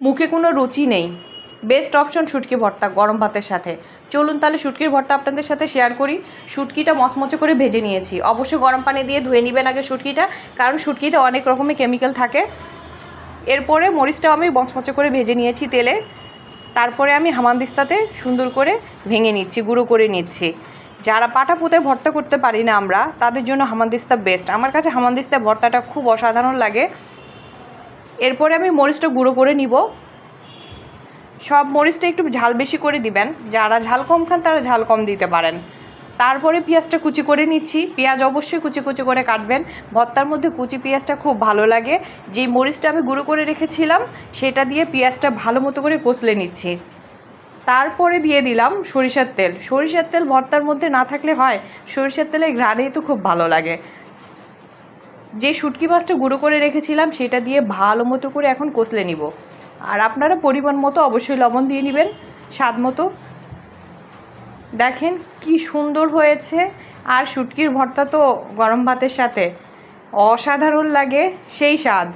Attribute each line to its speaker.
Speaker 1: মুখে কোনো রুচি নেই, বেস্ট অপশন শুটকি ভর্তা গরম ভাতের সাথে। চলুন তাহলে শুটকির ভর্তা আপনাদের সাথে শেয়ার করি। শুটকিটা মচমচে করে ভেজে নিয়েছি। অবশ্যই গরম পানি দিয়ে ধুয়ে নেবেন আগে শুটকিটা, কারণ শুটকিতে অনেক রকমের কেমিক্যাল থাকে। এরপরে মরিচটাও আমি মচমচে করে ভেজে নিয়েছি তেলে। তারপরে আমি হামানদিস্তাতে সুন্দর করে ভেঙে নিচ্ছি, গুঁড়ো করে নিচ্ছি। যারা পাটা পুঁতে ভর্তা করতে পারি না আমরা, তাদের জন্য হামানদিস্তা বেস্ট। আমার কাছে হামানদিস্তা ভর্তাটা খুব অসাধারণ লাগে। এরপরে আমি মরিচটা গুঁড়ো করে নিব। সব মরিচটা একটু ঝাল বেশি করে দিবেন, যারা ঝাল কম খান তারা ঝাল কম দিতে পারেন। তারপরে পেঁয়াজটা কুচি করে নিচ্ছি। পেঁয়াজ অবশ্যই কুচি কুচি করে কাটবেন, ভর্তার মধ্যে কুচি পেঁয়াজটা খুব ভালো লাগে। যেই মরিচটা আমি গুঁড়ো করে রেখেছিলাম সেটা দিয়ে পেঁয়াজটা ভালো মতো করে কষলে নিচ্ছি। তারপরে দিয়ে দিলাম সরিষার তেল। সরিষার তেল ভর্তার মধ্যে না থাকলে হয়, সরিষার তেলের ঘ্রাণেই তো খুব ভালো লাগে। যে শুটকি মাছটা গুঁড়ো করে রেখেছিলাম সেটা দিয়ে ভালো মতো করে এখন কষলে নিব। আর আপনারা পরিমাণ মতো অবশ্যই লবণ দিয়ে নেবেন, স্বাদ মতো। দেখেন কি সুন্দর হয়েছে। আর শুটকির ভর্তা তো গরম ভাতের সাথে অসাধারণ লাগে, সেই স্বাদ।